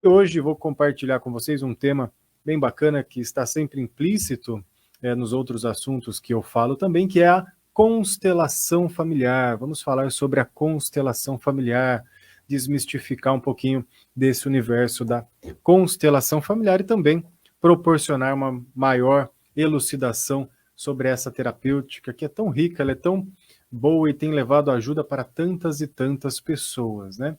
Hoje vou compartilhar com vocês um tema bem bacana que está sempre implícito nos outros assuntos que eu falo também, que é a constelação familiar. Vamos falar sobre a constelação familiar, desmistificar um pouquinho desse universo da constelação familiar e também proporcionar uma maior elucidação sobre essa terapêutica que é tão rica, ela é tão boa e tem levado ajuda para tantas e tantas pessoas, né?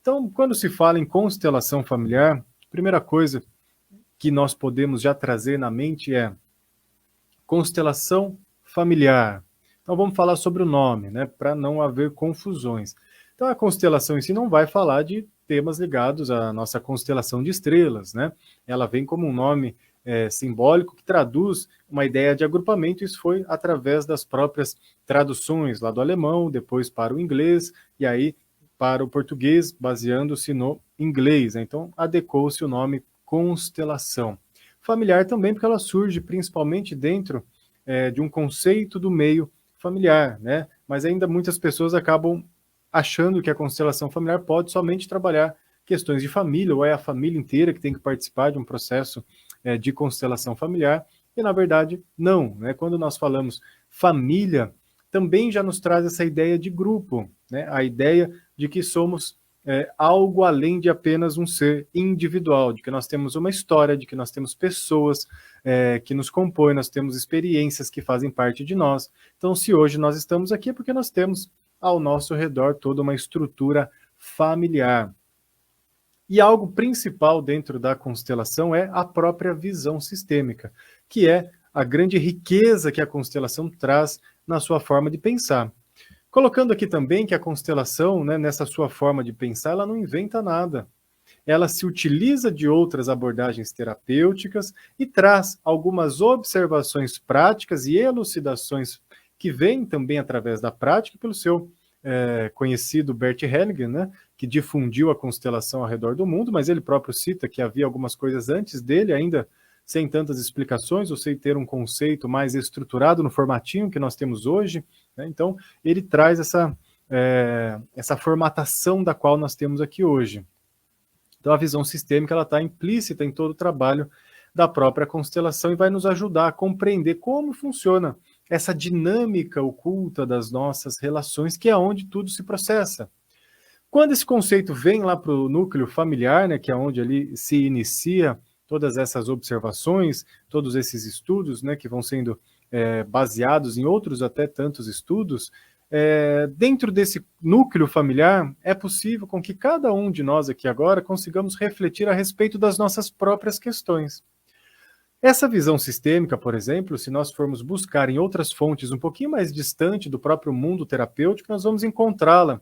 Então, quando se fala em constelação familiar, a primeira coisa que nós podemos já trazer na mente é constelação familiar. Então, vamos falar sobre o nome, né, para não haver confusões. Então, a constelação em si não vai falar de temas ligados à nossa constelação de estrelas, né? Ela vem como um nome simbólico que traduz uma ideia de agrupamento. Isso foi através das próprias traduções lá do alemão, depois para o inglês, e aí para o português, baseando-se no inglês, né? Então, adequou-se o nome constelação. Familiar também, porque ela surge principalmente dentro de um conceito do meio familiar, né? Mas ainda muitas pessoas acabam achando que a constelação familiar pode somente trabalhar questões de família, ou é a família inteira que tem que participar de um processo de constelação familiar, e na verdade não, né? Quando nós falamos família, também já nos traz essa ideia de grupo, né? A ideia de que somos algo além de apenas um ser individual, de que nós temos uma história, de que nós temos pessoas que nos compõem, nós temos experiências que fazem parte de nós. Então, se hoje nós estamos aqui é porque nós temos ao nosso redor toda uma estrutura familiar. E algo principal dentro da constelação é a própria visão sistêmica, que é a grande riqueza que a constelação traz na sua forma de pensar. Colocando aqui também que a constelação, né, nessa sua forma de pensar, ela não inventa nada. Ela se utiliza de outras abordagens terapêuticas e traz algumas observações práticas e elucidações que vêm também através da prática pelo seu conhecido Bert Hellinger, né, que difundiu a constelação ao redor do mundo, mas ele próprio cita que havia algumas coisas antes dele, ainda sem tantas explicações, ou sem ter um conceito mais estruturado no formatinho que nós temos hoje, né? Então, ele traz essa formatação da qual nós temos aqui hoje. Então, a visão sistêmica ela está implícita em todo o trabalho da própria constelação e vai nos ajudar a compreender como funciona essa dinâmica oculta das nossas relações, que é onde tudo se processa. Quando esse conceito vem lá para o núcleo familiar, né, que é onde ali se inicia todas essas observações, todos esses estudos, né, que vão sendo baseados em outros até tantos estudos, dentro desse núcleo familiar, é possível com que cada um de nós aqui agora consigamos refletir a respeito das nossas próprias questões. Essa visão sistêmica, por exemplo, se nós formos buscar em outras fontes um pouquinho mais distante do próprio mundo terapêutico, nós vamos encontrá-la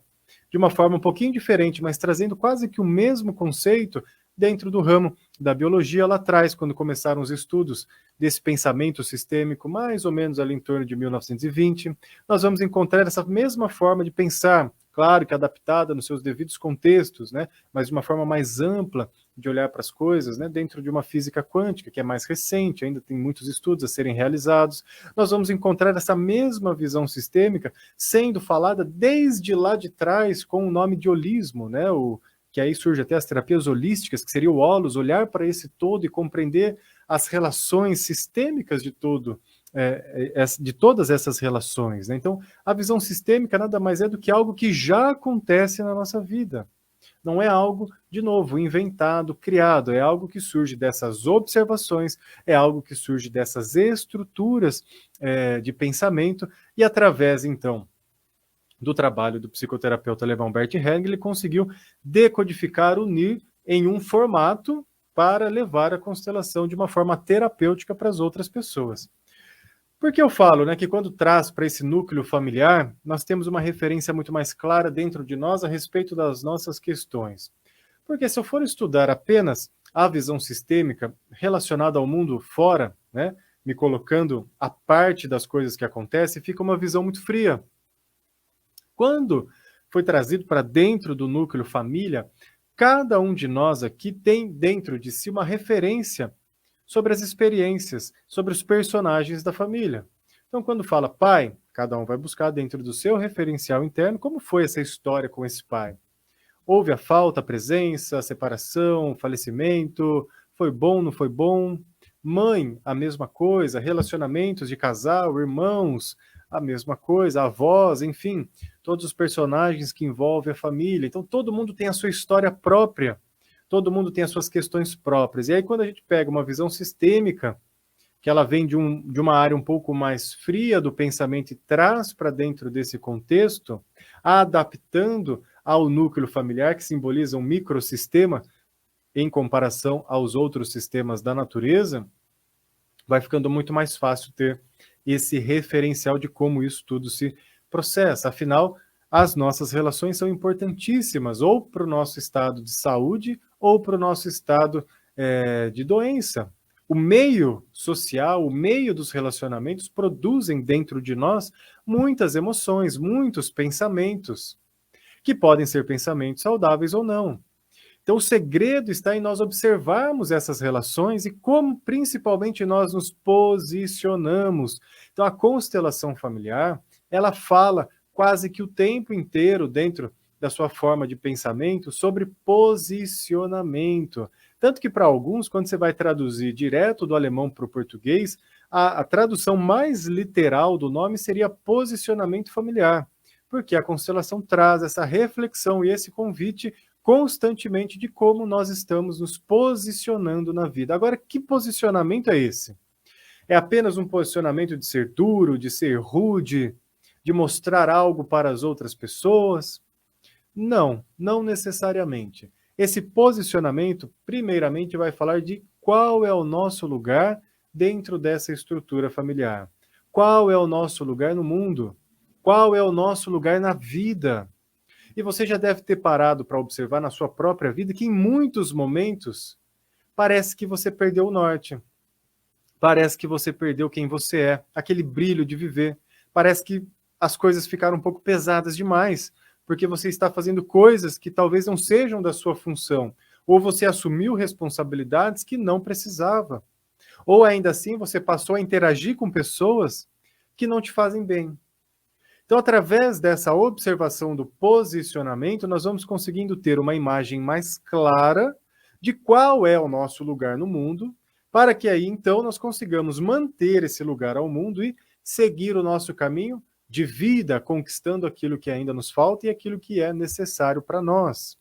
de uma forma um pouquinho diferente, mas trazendo quase que o mesmo conceito dentro do ramo da biologia lá atrás, quando começaram os estudos desse pensamento sistêmico, mais ou menos ali em torno de 1920, nós vamos encontrar essa mesma forma de pensar, claro que adaptada nos seus devidos contextos, né, mas de uma forma mais ampla de olhar para as coisas, né, dentro de uma física quântica, que é mais recente, ainda tem muitos estudos a serem realizados. Nós vamos encontrar essa mesma visão sistêmica sendo falada desde lá de trás com o nome de holismo, né, que aí surge até as terapias holísticas, que seria o holos, olhar para esse todo e compreender as relações sistêmicas de todo, de todas essas relações, né? Então, a visão sistêmica nada mais é do que algo que já acontece na nossa vida. Não é algo, de novo, inventado, criado, é algo que surge dessas observações, é algo que surge dessas estruturas de pensamento, e através, então, do trabalho do psicoterapeuta alemão Bert Hellinger, ele conseguiu decodificar, unir em um formato para levar a constelação de uma forma terapêutica para as outras pessoas. Porque eu falo, né, que quando traz para esse núcleo familiar, nós temos uma referência muito mais clara dentro de nós a respeito das nossas questões. Porque se eu for estudar apenas a visão sistêmica relacionada ao mundo fora, né, me colocando a parte das coisas que acontecem, fica uma visão muito fria. Quando foi trazido para dentro do núcleo família, cada um de nós aqui tem dentro de si uma referência sobre as experiências, sobre os personagens da família. Então, quando fala pai, cada um vai buscar dentro do seu referencial interno como foi essa história com esse pai. Houve a falta, a presença, a separação, o falecimento, foi bom, não foi bom? Mãe, a mesma coisa, relacionamentos de casal, irmãos, a mesma coisa, avós, enfim, todos os personagens que envolvem a família. Então, todo mundo tem a sua história própria, todo mundo tem as suas questões próprias. E aí, quando a gente pega uma visão sistêmica, que ela vem de uma área um pouco mais fria do pensamento e traz para dentro desse contexto, adaptando ao núcleo familiar, que simboliza um microsistema, em comparação aos outros sistemas da natureza, vai ficando muito mais fácil ter esse referencial de como isso tudo se processa. Afinal, as nossas relações são importantíssimas, ou para o nosso estado de saúde, ou para o nosso estado de doença. O meio social, o meio dos relacionamentos produzem dentro de nós muitas emoções, muitos pensamentos, que podem ser pensamentos saudáveis ou não. Então, o segredo está em nós observarmos essas relações e como, principalmente, nós nos posicionamos. Então, a constelação familiar, ela fala quase que o tempo inteiro, dentro da sua forma de pensamento, sobre posicionamento. Tanto que, para alguns, quando você vai traduzir direto do alemão para o português, a tradução mais literal do nome seria posicionamento familiar, porque a constelação traz essa reflexão e esse convite constantemente de como nós estamos nos posicionando na vida. Agora, que posicionamento é esse? É apenas um posicionamento de ser duro, de ser rude, de mostrar algo para as outras pessoas? Não, não necessariamente. Esse posicionamento, primeiramente, vai falar de qual é o nosso lugar dentro dessa estrutura familiar. Qual é o nosso lugar no mundo? Qual é o nosso lugar na vida? E você já deve ter parado para observar na sua própria vida que em muitos momentos parece que você perdeu o norte. Parece que você perdeu quem você é, aquele brilho de viver. Parece que as coisas ficaram um pouco pesadas demais, porque você está fazendo coisas que talvez não sejam da sua função, ou você assumiu responsabilidades que não precisava. Ou ainda assim, você passou a interagir com pessoas que não te fazem bem. Então, através dessa observação do posicionamento, nós vamos conseguindo ter uma imagem mais clara de qual é o nosso lugar no mundo, para que aí, então, nós consigamos manter esse lugar ao mundo e seguir o nosso caminho de vida, conquistando aquilo que ainda nos falta e aquilo que é necessário para nós.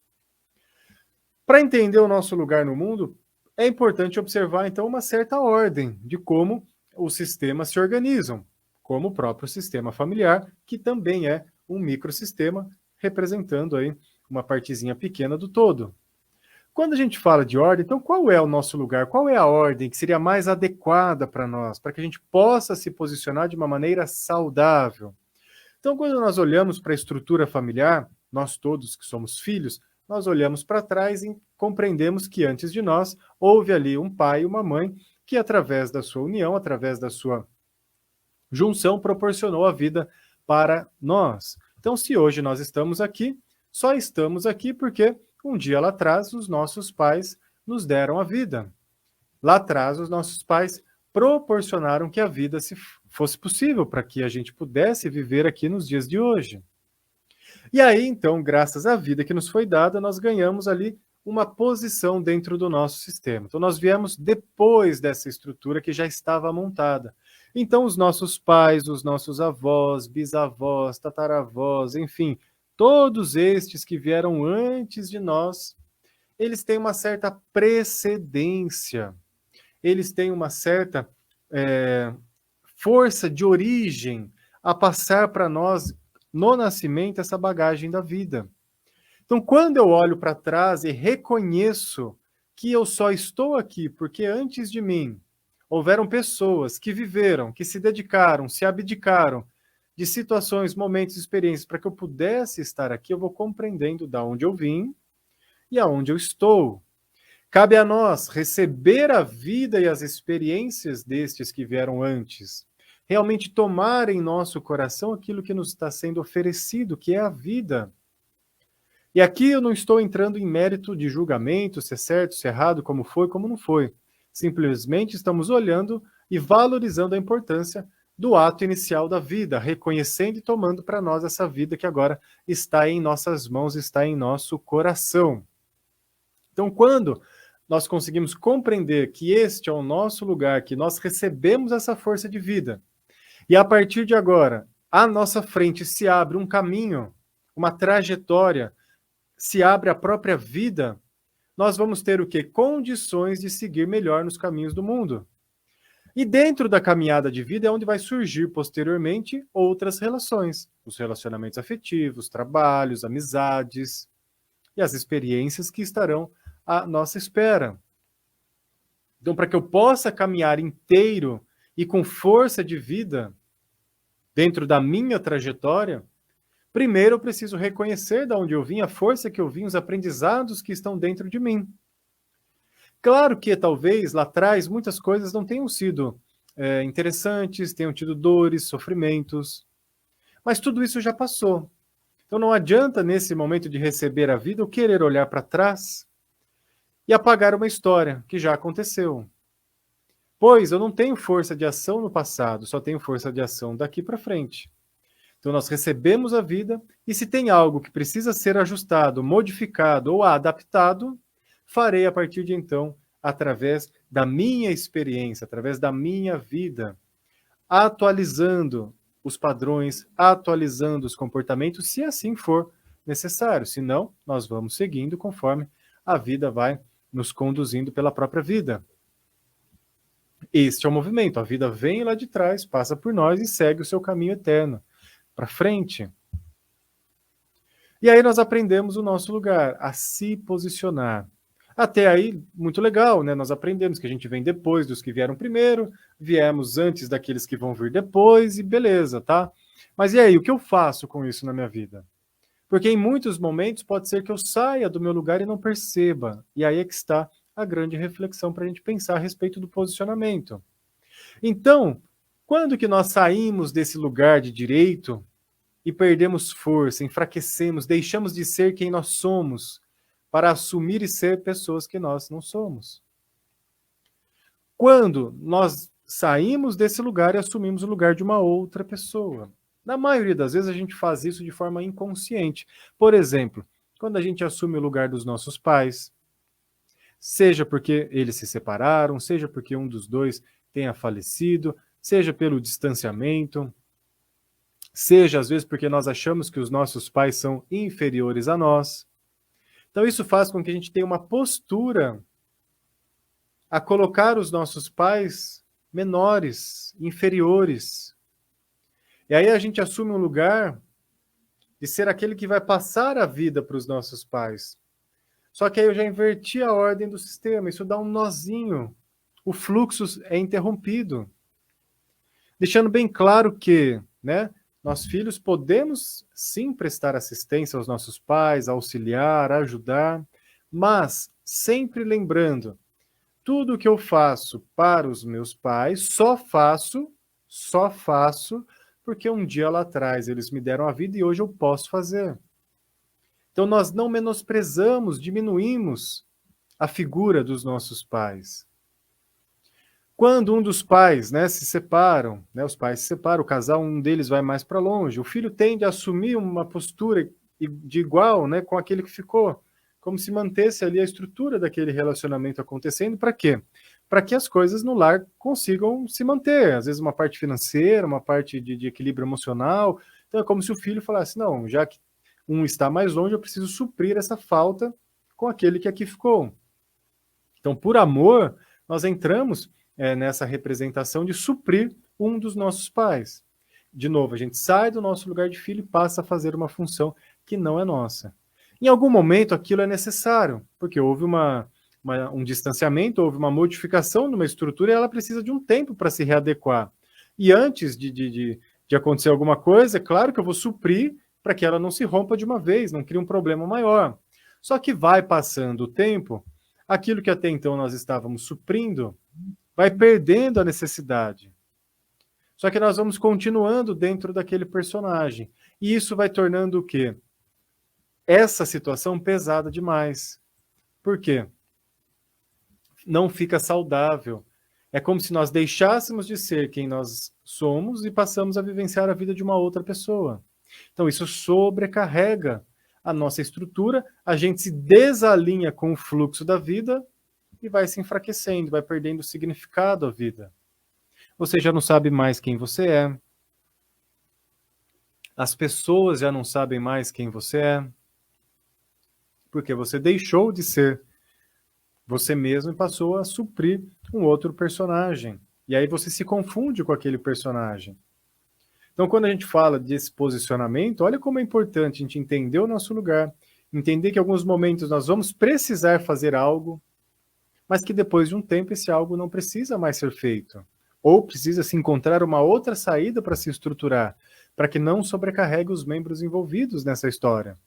Para entender o nosso lugar no mundo, é importante observar, então, uma certa ordem de como os sistemas se organizam, como o próprio sistema familiar, que também é um microsistema, representando aí uma partezinha pequena do todo. Quando a gente fala de ordem, então qual é o nosso lugar? Qual é a ordem que seria mais adequada para nós, para que a gente possa se posicionar de uma maneira saudável? Então, quando nós olhamos para a estrutura familiar, nós todos que somos filhos, nós olhamos para trás e compreendemos que antes de nós houve ali um pai e uma mãe que, através da sua união, através da sua junção, proporcionou a vida para nós. Então, se hoje nós estamos aqui, só estamos aqui porque um dia lá atrás os nossos pais nos deram a vida. Lá atrás os nossos pais proporcionaram que a vida fosse possível para que a gente pudesse viver aqui nos dias de hoje. E aí, então, graças à vida que nos foi dada, nós ganhamos ali uma posição dentro do nosso sistema. Então, nós viemos depois dessa estrutura que já estava montada. Então, os nossos pais, os nossos avós, bisavós, tataravós, enfim, todos estes que vieram antes de nós, eles têm uma certa precedência, eles têm uma certa força de origem a passar para nós, no nascimento, essa bagagem da vida. Então, quando eu olho para trás e reconheço que eu só estou aqui porque antes de mim houveram pessoas que viveram, que se dedicaram, se abdicaram de situações, momentos, experiências para que eu pudesse estar aqui, eu vou compreendendo de onde eu vim e aonde eu estou. Cabe a nós receber a vida e as experiências destes que vieram antes, realmente tomar em nosso coração aquilo que nos está sendo oferecido, que é a vida. E aqui eu não estou entrando em mérito de julgamento, se é certo, se é errado, como foi, como não foi. Simplesmente estamos olhando e valorizando a importância do ato inicial da vida, reconhecendo e tomando para nós essa vida que agora está em nossas mãos, está em nosso coração. Então, quando nós conseguimos compreender que este é o nosso lugar, que nós recebemos essa força de vida, e a partir de agora, à nossa frente se abre um caminho, uma trajetória, se abre a própria vida, nós vamos ter o quê? Condições de seguir melhor nos caminhos do mundo. E dentro da caminhada de vida é onde vai surgir posteriormente outras relações, os relacionamentos afetivos, trabalhos, amizades e as experiências que estarão à nossa espera. Então, para que eu possa caminhar inteiro e com força de vida dentro da minha trajetória, primeiro eu preciso reconhecer de onde eu vim, a força que eu vim, os aprendizados que estão dentro de mim. Claro que talvez lá atrás muitas coisas não tenham sido interessantes, tenham tido dores, sofrimentos, mas tudo isso já passou. Então não adianta nesse momento de receber a vida eu querer olhar para trás e apagar uma história que já aconteceu. Pois eu não tenho força de ação no passado, só tenho força de ação daqui para frente. Então nós recebemos a vida e se tem algo que precisa ser ajustado, modificado ou adaptado, farei a partir de então, através da minha experiência, através da minha vida, atualizando os padrões, atualizando os comportamentos, se assim for necessário. Senão, nós vamos seguindo conforme a vida vai nos conduzindo pela própria vida. Este é o movimento. A vida vem lá de trás, passa por nós e segue o seu caminho eterno para frente. E aí nós aprendemos o nosso lugar, a se posicionar. Até aí, muito legal, né? Nós aprendemos que a gente vem depois dos que vieram primeiro, viemos antes daqueles que vão vir depois, e beleza, tá? Mas e aí, o que eu faço com isso na minha vida? Porque em muitos momentos pode ser que eu saia do meu lugar e não perceba. E aí é que está a grande reflexão para a gente pensar a respeito do posicionamento. Então, quando que nós saímos desse lugar de direito e perdemos força, enfraquecemos, deixamos de ser quem nós somos, para assumir e ser pessoas que nós não somos? Quando nós saímos desse lugar e assumimos o lugar de uma outra pessoa. Na maioria das vezes a gente faz isso de forma inconsciente. Por exemplo, quando a gente assume o lugar dos nossos pais, seja porque eles se separaram, seja porque um dos dois tenha falecido, seja pelo distanciamento, seja às vezes porque nós achamos que os nossos pais são inferiores a nós. Então isso faz com que a gente tenha uma postura a colocar os nossos pais menores, inferiores. E aí a gente assume um lugar de ser aquele que vai passar a vida para os nossos pais. Só que aí eu já inverti a ordem do sistema, isso dá um nozinho. O fluxo é interrompido. Deixando bem claro que, né, nós filhos podemos sim prestar assistência aos nossos pais, auxiliar, ajudar, mas sempre lembrando, tudo que eu faço para os meus pais, só faço porque um dia lá atrás eles me deram a vida e hoje eu posso fazer. Então nós não menosprezamos, diminuímos a figura dos nossos pais. Quando um dos pais, né, se separam, né, os pais se separam, o casal, um deles vai mais para longe, o filho tende a assumir uma postura de igual, né, com aquele que ficou, como se mantesse ali a estrutura daquele relacionamento acontecendo. Para quê? Para que as coisas no lar consigam se manter. Às vezes uma parte financeira, uma parte de equilíbrio emocional. Então é como se o filho falasse, não, já que um está mais longe, eu preciso suprir essa falta com aquele que aqui ficou. Então, por amor, nós entramos nessa representação de suprir um dos nossos pais. De novo, a gente sai do nosso lugar de filho e passa a fazer uma função que não é nossa. Em algum momento aquilo é necessário, porque houve um distanciamento, houve uma modificação numa estrutura e ela precisa de um tempo para se readequar. E antes de acontecer alguma coisa, é claro que eu vou suprir para que ela não se rompa de uma vez, não crie um problema maior. Só que vai passando o tempo, aquilo que até então nós estávamos suprindo, vai perdendo a necessidade. Só que nós vamos continuando dentro daquele personagem. E isso vai tornando o quê? Essa situação pesada demais. Por quê? Não fica saudável. É como se nós deixássemos de ser quem nós somos e passamos a vivenciar a vida de uma outra pessoa. Então, isso sobrecarrega a nossa estrutura, a gente se desalinha com o fluxo da vida e vai se enfraquecendo, vai perdendo significado à vida. Você já não sabe mais quem você é. As pessoas já não sabem mais quem você é. Porque você deixou de ser você mesmo e passou a suprir um outro personagem. E aí você se confunde com aquele personagem. Então, quando a gente fala desse posicionamento, olha como é importante a gente entender o nosso lugar, entender que em alguns momentos nós vamos precisar fazer algo, mas que depois de um tempo esse algo não precisa mais ser feito. Ou precisa se encontrar uma outra saída para se estruturar, para que não sobrecarregue os membros envolvidos nessa história.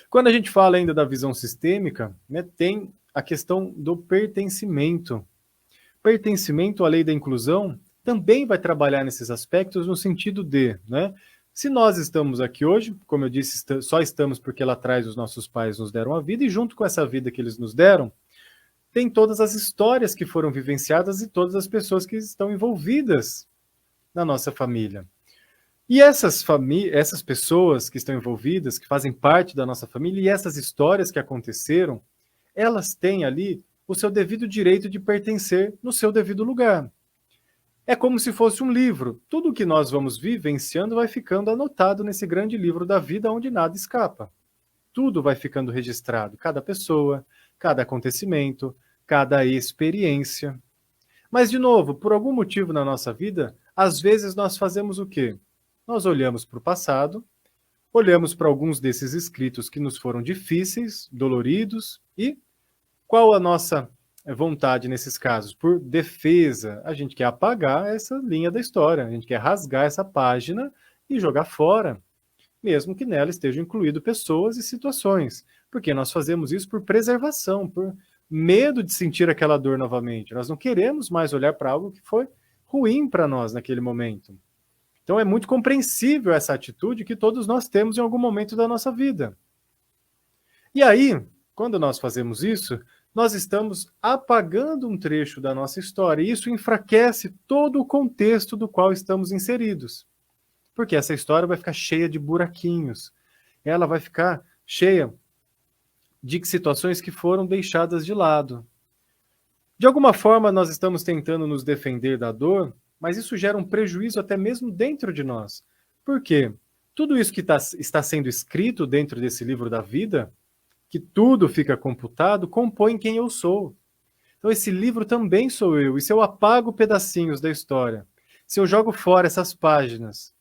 Quando a gente fala ainda da visão sistêmica, né, tem a questão do pertencimento. Pertencimento à lei da inclusão também vai trabalhar nesses aspectos no sentido de, né, se nós estamos aqui hoje, como eu disse, só estamos porque lá atrás os nossos pais nos deram a vida, e junto com essa vida que eles nos deram, tem todas as histórias que foram vivenciadas e todas as pessoas que estão envolvidas na nossa família. E essas pessoas que estão envolvidas, que fazem parte da nossa família, e essas histórias que aconteceram, elas têm ali o seu devido direito de pertencer no seu devido lugar. É como se fosse um livro. Tudo que nós vamos vivenciando vai ficando anotado nesse grande livro da vida onde nada escapa. Tudo vai ficando registrado, cada pessoa, cada acontecimento, cada experiência. Mas, de novo, por algum motivo na nossa vida, às vezes nós fazemos o quê? Nós olhamos para o passado, olhamos para alguns desses escritos que nos foram difíceis, doloridos, e qual a nossa vontade nesses casos? Por defesa, a gente quer apagar essa linha da história, a gente quer rasgar essa página e jogar fora, mesmo que nela estejam incluídas pessoas e situações, porque nós fazemos isso por preservação, por medo de sentir aquela dor novamente. Nós não queremos mais olhar para algo que foi ruim para nós naquele momento. Então é muito compreensível essa atitude que todos nós temos em algum momento da nossa vida. E aí, quando nós fazemos isso, nós estamos apagando um trecho da nossa história, e isso enfraquece todo o contexto do qual estamos inseridos. Porque essa história vai ficar cheia de buraquinhos, ela vai ficar cheia de situações que foram deixadas de lado. De alguma forma, nós estamos tentando nos defender da dor, mas isso gera um prejuízo até mesmo dentro de nós. Por quê? Tudo isso que está sendo escrito dentro desse livro da vida, que tudo fica computado, compõe quem eu sou. Então esse livro também sou eu, e se eu apago pedacinhos da história, se eu jogo fora essas páginas,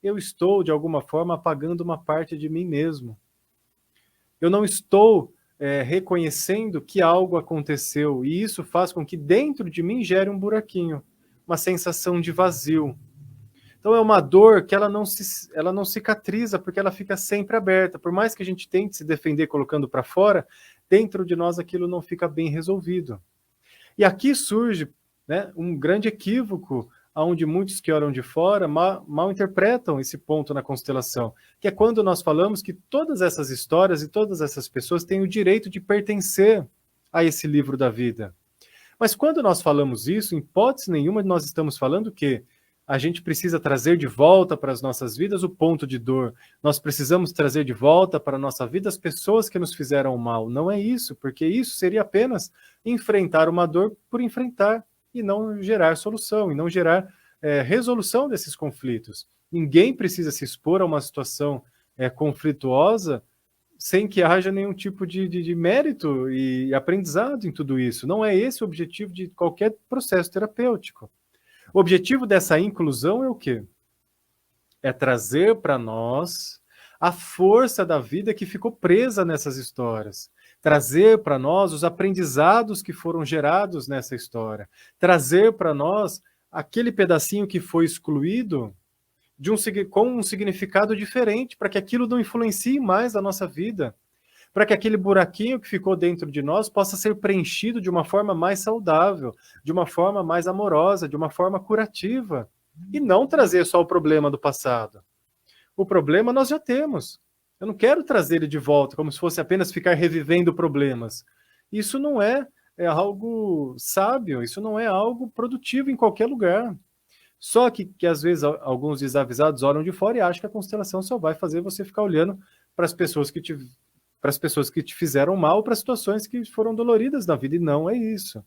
eu estou, de alguma forma, apagando uma parte de mim mesmo. Eu não estou reconhecendo que algo aconteceu, e isso faz com que dentro de mim gere um buraquinho, uma sensação de vazio. Então é uma dor que ela não cicatriza, porque ela fica sempre aberta. Por mais que a gente tente se defender colocando para fora, dentro de nós aquilo não fica bem resolvido. E aqui surge, né, um grande equívoco, onde muitos que olham de fora mal interpretam esse ponto na constelação, que é quando nós falamos que todas essas histórias e todas essas pessoas têm o direito de pertencer a esse livro da vida. Mas quando nós falamos isso, em hipótese nenhuma nós estamos falando que a gente precisa trazer de volta para as nossas vidas o ponto de dor. Nós precisamos trazer de volta para a nossa vida as pessoas que nos fizeram o mal. Não é isso, porque isso seria apenas enfrentar uma dor por enfrentar e não gerar solução, e não gerar resolução desses conflitos. Ninguém precisa se expor a uma situação conflituosa sem que haja nenhum tipo de mérito e aprendizado em tudo isso. Não é esse o objetivo de qualquer processo terapêutico. O objetivo dessa inclusão é o quê? É trazer para nós a força da vida que ficou presa nessas histórias. Trazer para nós os aprendizados que foram gerados nessa história. Trazer para nós aquele pedacinho que foi excluído com um significado diferente, para que aquilo não influencie mais a nossa vida. Para que aquele buraquinho que ficou dentro de nós possa ser preenchido de uma forma mais saudável, de uma forma mais amorosa, de uma forma curativa. E não trazer só o problema do passado. O problema nós já temos. Eu não quero trazer ele de volta, como se fosse apenas ficar revivendo problemas. Isso não é é algo sábio, isso não é algo produtivo em qualquer lugar. Só que às vezes alguns desavisados olham de fora e acham que a constelação só vai fazer você ficar olhando para as pessoas que te para as pessoas que te fizeram mal, para situações que foram doloridas na vida, e não é isso.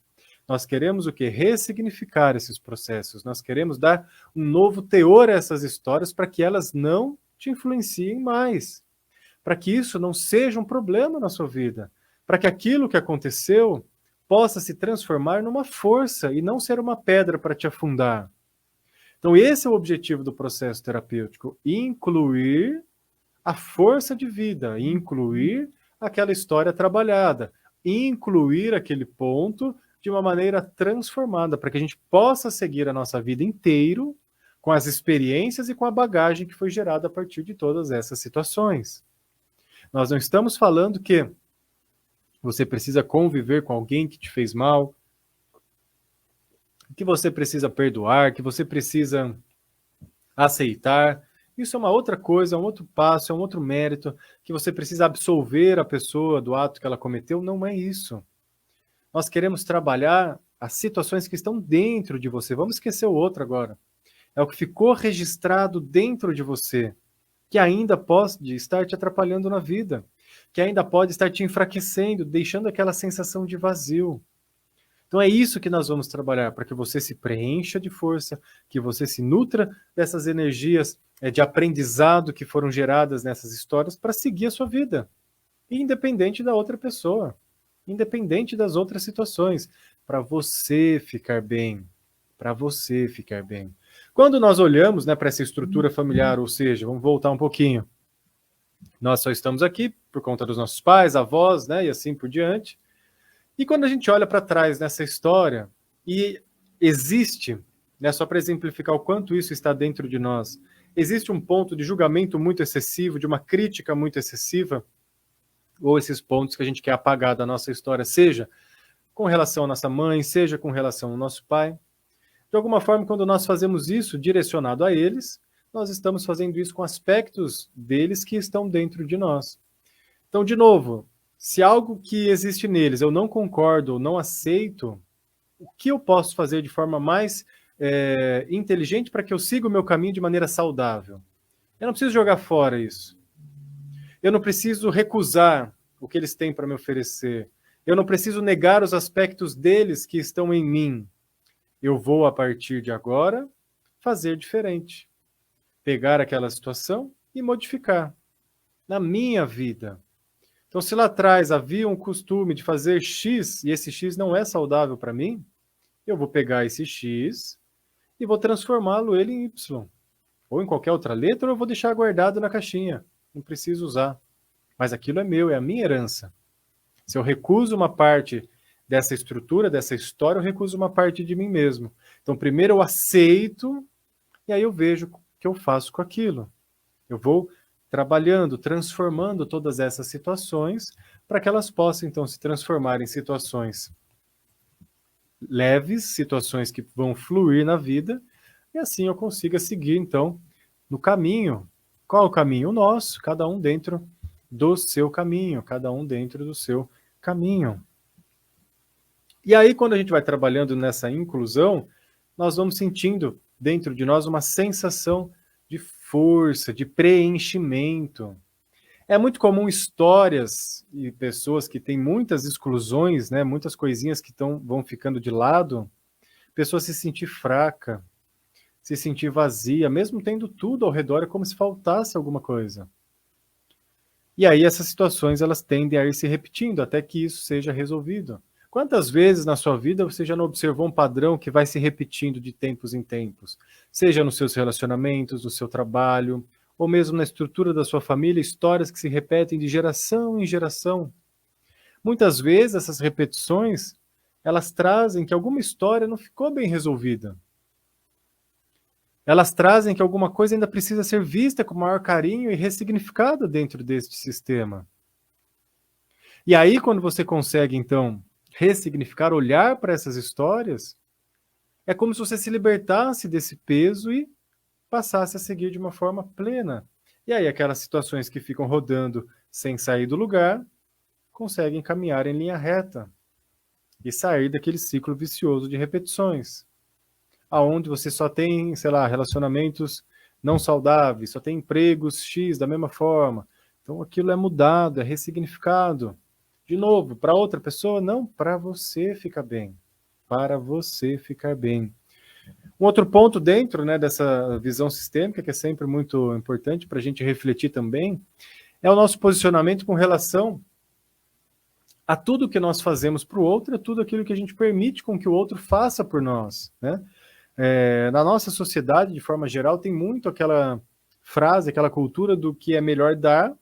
Nós queremos o quê? Ressignificar esses processos. Nós queremos dar um novo teor a essas histórias para que elas não te influenciem mais, para que isso não seja um problema na sua vida, para que aquilo que aconteceu possa se transformar numa força e não ser uma pedra para te afundar. Então, esse é o objetivo do processo terapêutico: incluir a força de vida, incluir aquela história trabalhada, incluir aquele ponto de uma maneira transformada, para que a gente possa seguir a nossa vida inteiro com as experiências e com a bagagem que foi gerada a partir de todas essas situações. Nós não estamos falando que você precisa conviver com alguém que te fez mal, que você precisa perdoar, que você precisa aceitar. Isso é uma outra coisa, é um outro passo, é um outro mérito, que você precisa absolver a pessoa do ato que ela cometeu. Não é isso. Nós queremos trabalhar as situações que estão dentro de você. Vamos esquecer o outro agora. É o que ficou registrado dentro de você, que ainda pode estar te atrapalhando na vida, que ainda pode estar te enfraquecendo, deixando aquela sensação de vazio. Então é isso que nós vamos trabalhar, para que você se preencha de força, que você se nutra dessas energias de aprendizado que foram geradas nessas histórias para seguir a sua vida, independente da outra pessoa, independente das outras situações, para você ficar bem, para você ficar bem. Quando nós olhamos, né, para essa estrutura familiar, ou seja, vamos voltar um pouquinho, nós só estamos aqui por conta dos nossos pais, avós, né, e assim por diante. E quando a gente olha para trás nessa história, e existe, né, só para exemplificar o quanto isso está dentro de nós, existe um ponto de julgamento muito excessivo, de uma crítica muito excessiva, ou esses pontos que a gente quer apagar da nossa história, seja com relação à nossa mãe, seja com relação ao nosso pai. De alguma forma, quando nós fazemos isso direcionado a eles, nós estamos fazendo isso com aspectos deles que estão dentro de nós. Então, de novo, se algo que existe neles eu não concordo ou não aceito, o que eu posso fazer de forma mais inteligente para que eu siga o meu caminho de maneira saudável? Eu não preciso jogar fora isso. Eu não preciso recusar o que eles têm para me oferecer. Eu não preciso negar os aspectos deles que estão em mim. Eu vou, a partir de agora, fazer diferente. Pegar aquela situação e modificar na minha vida. Então, se lá atrás havia um costume de fazer X, e esse X não é saudável para mim, eu vou pegar esse X e vou transformá-lo ele em Y. Ou em qualquer outra letra, ou eu vou deixar guardado na caixinha. Não preciso usar. Mas aquilo é meu, é a minha herança. Se eu recuso uma parte dessa estrutura, dessa história, eu recuso uma parte de mim mesmo. Então, primeiro eu aceito, e aí eu vejo o que eu faço com aquilo. Eu vou trabalhando, transformando todas essas situações para que elas possam, então, se transformar em situações leves, situações que vão fluir na vida, e assim eu consiga seguir, então, no caminho. Qual o caminho? O nosso, cada um dentro do seu caminho, cada um dentro do seu caminho. E aí, quando a gente vai trabalhando nessa inclusão, nós vamos sentindo dentro de nós uma sensação de força, de preenchimento. É muito comum histórias e pessoas que têm muitas exclusões, né, muitas coisinhas que vão ficando de lado, pessoa se sentir fraca, se sentir vazia, mesmo tendo tudo ao redor, é como se faltasse alguma coisa. E aí essas situações elas tendem a ir se repetindo até que isso seja resolvido. Quantas vezes na sua vida você já não observou um padrão que vai se repetindo de tempos em tempos? Seja nos seus relacionamentos, no seu trabalho, ou mesmo na estrutura da sua família, histórias que se repetem de geração em geração. Muitas vezes essas repetições, elas trazem que alguma história não ficou bem resolvida. Elas trazem que alguma coisa ainda precisa ser vista com maior carinho e ressignificada dentro deste sistema. E aí, quando você consegue, então, ressignificar, olhar para essas histórias, é como se você se libertasse desse peso e passasse a seguir de uma forma plena. E aí, aquelas situações que ficam rodando sem sair do lugar, conseguem caminhar em linha reta. e sair daquele ciclo vicioso de repetições, aonde você só tem, sei lá, relacionamentos não saudáveis, só tem empregos X da mesma forma. Então aquilo é mudado, é ressignificado. De novo, para outra pessoa, não, para você ficar bem. Para você ficar bem. Um outro ponto dentro, né, dessa visão sistêmica, que é sempre muito importante para a gente refletir também, é o nosso posicionamento com relação a tudo que nós fazemos para o outro, a tudo aquilo que a gente permite com que o outro faça por nós, né? Na nossa sociedade, de forma geral, tem muito aquela frase, aquela cultura do que é melhor dar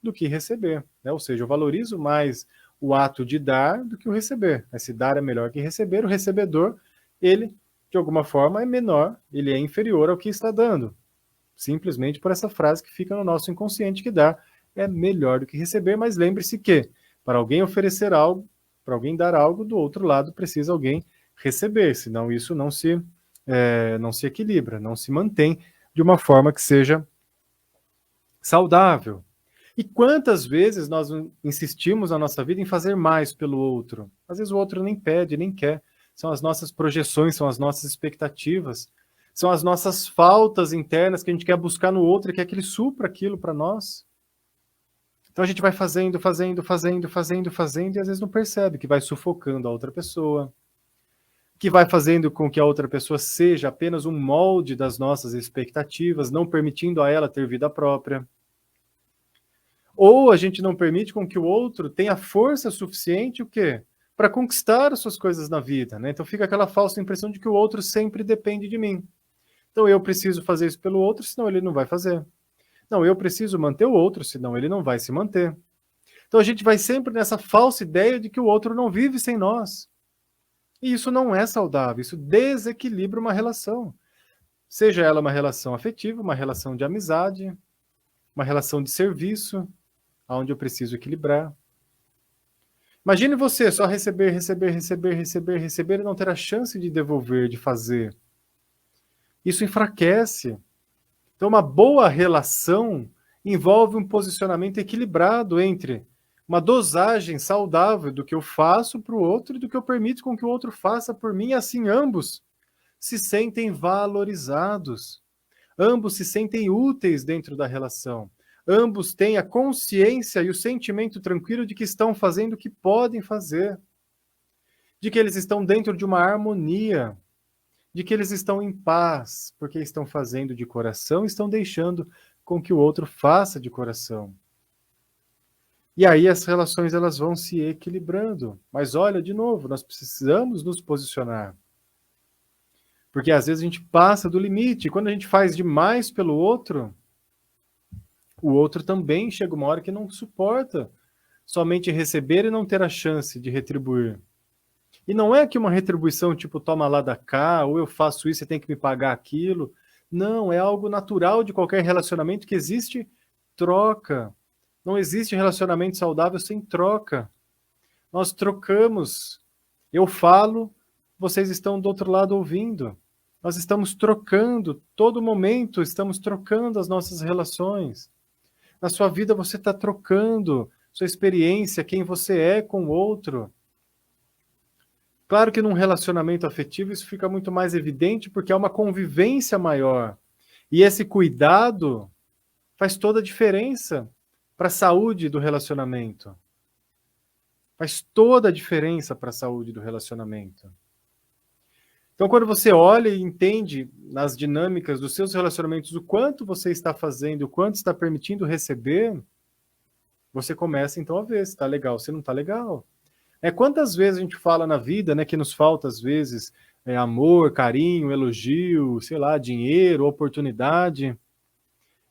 do que receber, né? Ou seja, eu valorizo mais o ato de dar do que o receber. Se dar é melhor que receber, o recebedor, ele, de alguma forma, é menor, ele é inferior ao que está dando. Simplesmente por essa frase que fica no nosso inconsciente, que dar é melhor do que receber, mas lembre-se que, para alguém oferecer algo, para alguém dar algo, do outro lado precisa alguém receber, senão isso não se equilibra, não se mantém de uma forma que seja saudável. E quantas vezes nós insistimos na nossa vida em fazer mais pelo outro? Às vezes o outro nem pede, nem quer. São as nossas projeções, são as nossas expectativas, são as nossas faltas internas que a gente quer buscar no outro e quer que ele supra aquilo para nós. Então a gente vai fazendo, e às vezes não percebe que vai sufocando a outra pessoa, que vai fazendo com que a outra pessoa seja apenas um molde das nossas expectativas, não permitindo a ela ter vida própria. Ou a gente não permite com que o outro tenha força suficiente, o quê? Para conquistar as suas coisas na vida, né? Então fica aquela falsa impressão de que o outro sempre depende de mim. Então eu preciso fazer isso pelo outro, senão ele não vai fazer. Não, eu preciso manter o outro, senão ele não vai se manter. Então a gente vai sempre nessa falsa ideia de que o outro não vive sem nós. E isso não é saudável, isso desequilibra uma relação. Seja ela uma relação afetiva, uma relação de amizade, uma relação de serviço, onde eu preciso equilibrar. Imagine você só receber e não ter a chance de devolver, de fazer. Isso enfraquece. Então, uma boa relação envolve um posicionamento equilibrado entre uma dosagem saudável do que eu faço para o outro e do que eu permito com que o outro faça por mim, e assim ambos se sentem valorizados. Ambos se sentem úteis dentro da relação. Ambos têm a consciência e o sentimento tranquilo de que estão fazendo o que podem fazer, de que eles estão dentro de uma harmonia, de que eles estão em paz, porque estão fazendo de coração e estão deixando com que o outro faça de coração. E aí as relações elas vão se equilibrando. Mas olha, de novo, nós precisamos nos posicionar. Porque às vezes a gente passa do limite, e quando a gente faz demais pelo outro, o outro também chega uma hora que não suporta somente receber e não ter a chance de retribuir. E não é que uma retribuição tipo toma lá da cá, ou eu faço isso e tem que me pagar aquilo. Não, é algo natural de qualquer relacionamento que existe troca. Não existe relacionamento saudável sem troca. Nós trocamos. Eu falo, vocês estão do outro lado ouvindo. Nós estamos trocando, todo momento estamos trocando as nossas relações. Na sua vida você está trocando sua experiência, quem você é com o outro. Claro que num relacionamento afetivo isso fica muito mais evidente porque é uma convivência maior. E esse cuidado faz toda a diferença para a saúde do relacionamento. Faz toda a diferença para a saúde do relacionamento. Então, quando você olha e entende nas dinâmicas dos seus relacionamentos o quanto você está fazendo, o quanto está permitindo receber, você começa então a ver se está legal, se não está legal. Quantas vezes a gente fala na vida, né, que nos falta às vezes amor, carinho, elogio, sei lá, dinheiro, oportunidade.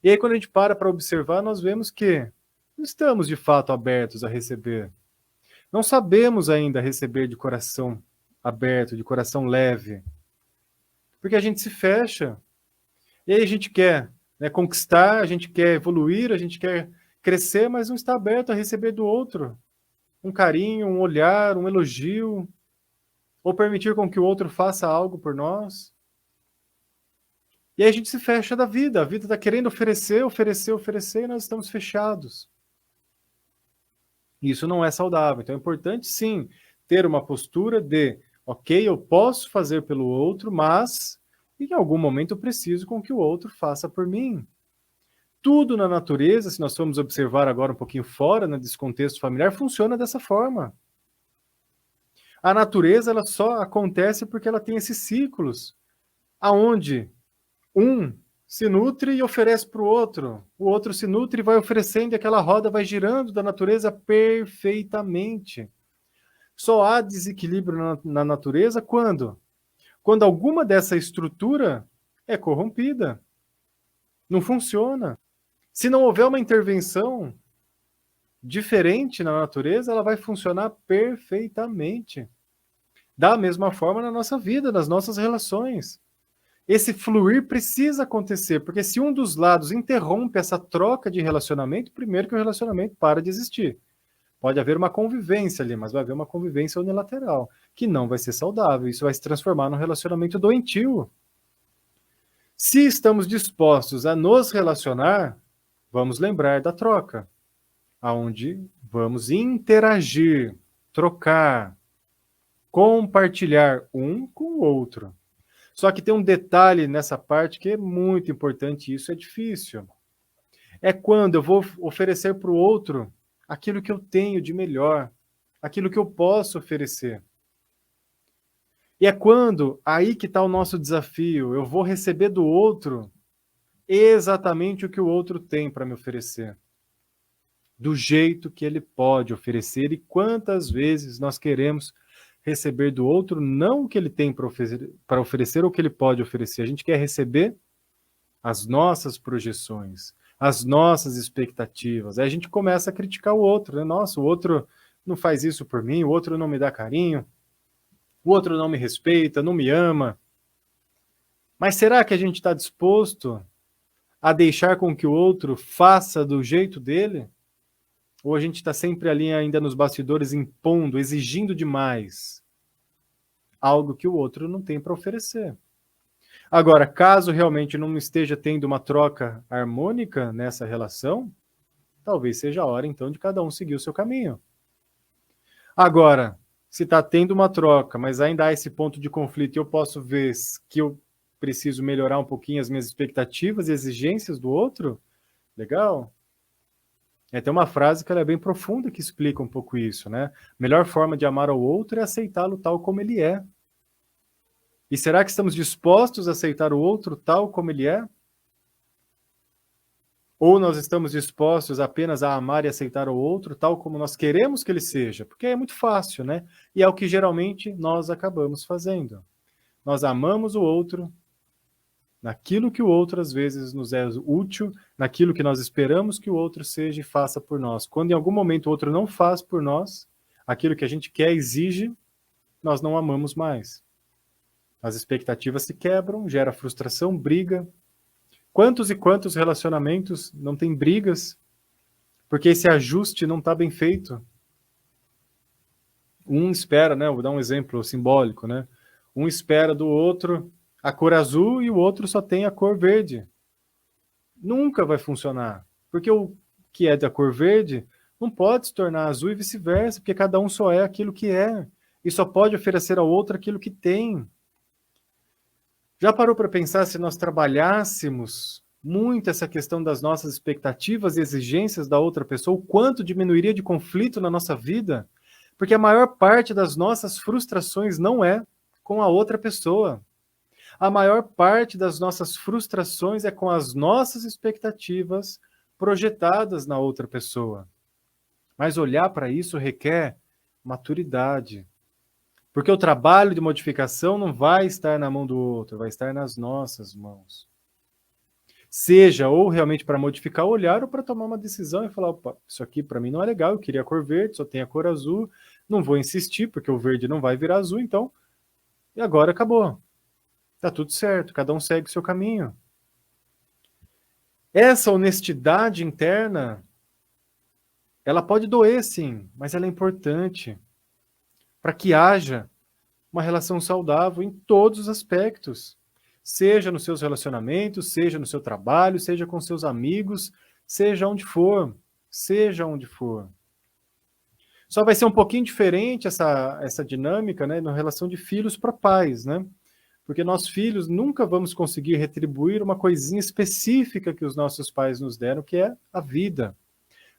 E aí quando a gente para observar, nós vemos que não estamos de fato abertos a receber. Não sabemos ainda receber de coração aberto, de coração leve. Porque a gente se fecha. E aí a gente quer, né, conquistar, a gente quer evoluir, a gente quer crescer, mas não está aberto a receber do outro um carinho, um olhar, um elogio, ou permitir com que o outro faça algo por nós. E aí a gente se fecha da vida. A vida está querendo oferecer, e nós estamos fechados. Isso não é saudável. Então é importante, sim, ter uma postura de, ok, eu posso fazer pelo outro, mas em algum momento eu preciso com que o outro faça por mim. Tudo na natureza, se nós formos observar agora um pouquinho fora, né, desse contexto familiar, funciona dessa forma. A natureza ela só acontece porque ela tem esses ciclos, aonde um se nutre e oferece para o outro se nutre e vai oferecendo, e aquela roda vai girando da natureza perfeitamente. Só há desequilíbrio na natureza quando? Quando alguma dessa estrutura é corrompida. Não funciona. Se não houver uma intervenção diferente na natureza, ela vai funcionar perfeitamente. Da mesma forma na nossa vida, nas nossas relações. Esse fluir precisa acontecer, porque se um dos lados interrompe essa troca de relacionamento, primeiro que o relacionamento para de existir. Pode haver uma convivência ali, mas vai haver uma convivência unilateral, que não vai ser saudável. Isso vai se transformar num relacionamento doentio. Se estamos dispostos a nos relacionar, vamos lembrar da troca, aonde vamos interagir, trocar, compartilhar um com o outro. Só que tem um detalhe nessa parte que é muito importante, e isso é difícil. É quando eu vou oferecer para o outro aquilo que eu tenho de melhor, aquilo que eu posso oferecer. E é quando, aí que está o nosso desafio, eu vou receber do outro exatamente o que o outro tem para me oferecer. Do jeito que ele pode oferecer, e quantas vezes nós queremos receber do outro não o que ele tem para oferecer ou o que ele pode oferecer. A gente quer receber as nossas projeções, as nossas expectativas. Aí a gente começa a criticar o outro, né? Nossa, o outro não faz isso por mim, o outro não me dá carinho, o outro não me respeita, não me ama. Mas será que a gente está disposto a deixar com que o outro faça do jeito dele? Ou a gente está sempre ali ainda nos bastidores impondo, exigindo demais algo que o outro não tem para oferecer? Agora, caso realmente não esteja tendo uma troca harmônica nessa relação, talvez seja a hora então de cada um seguir o seu caminho. Agora, se está tendo uma troca, mas ainda há esse ponto de conflito e eu posso ver que eu preciso melhorar um pouquinho as minhas expectativas e exigências do outro, legal. Tem uma frase que ela é bem profunda que explica um pouco isso, né? Melhor forma de amar ao outro é aceitá-lo tal como ele é. E será que estamos dispostos a aceitar o outro tal como ele é? Ou nós estamos dispostos apenas a amar e aceitar o outro tal como nós queremos que ele seja? Porque é muito fácil, né? E é o que geralmente nós acabamos fazendo. Nós amamos o outro naquilo que o outro às vezes nos é útil, naquilo que nós esperamos que o outro seja e faça por nós. Quando em algum momento o outro não faz por nós, aquilo que a gente quer, exige, nós não amamos mais. As expectativas se quebram, gera frustração, briga. Quantos e quantos relacionamentos não têm brigas porque esse ajuste não está bem feito? Um espera, né? Vou dar um exemplo simbólico, né? Um espera do outro a cor azul e o outro só tem a cor verde. Nunca vai funcionar, porque o que é da cor verde não pode se tornar azul e vice-versa, porque cada um só é aquilo que é e só pode oferecer ao outro aquilo que tem. Já parou para pensar se nós trabalhássemos muito essa questão das nossas expectativas e exigências da outra pessoa, o quanto diminuiria de conflito na nossa vida? Porque a maior parte das nossas frustrações não é com a outra pessoa. A maior parte das nossas frustrações é com as nossas expectativas projetadas na outra pessoa. Mas olhar para isso requer maturidade. Porque o trabalho de modificação não vai estar na mão do outro, vai estar nas nossas mãos. Seja ou realmente para modificar o olhar ou para tomar uma decisão e falar, opa, isso aqui para mim não é legal, eu queria a cor verde, só tem a cor azul, não vou insistir porque o verde não vai virar azul, então, e agora acabou. Tá tudo certo, cada um segue o seu caminho. Essa honestidade interna, ela pode doer sim, mas ela é importante para que haja uma relação saudável em todos os aspectos. Seja nos seus relacionamentos, seja no seu trabalho, seja com seus amigos, seja onde for. Seja onde for. Só vai ser um pouquinho diferente essa dinâmica, né, na relação de filhos para pais, né? Porque nós filhos nunca vamos conseguir retribuir uma coisinha específica que os nossos pais nos deram, que é a vida.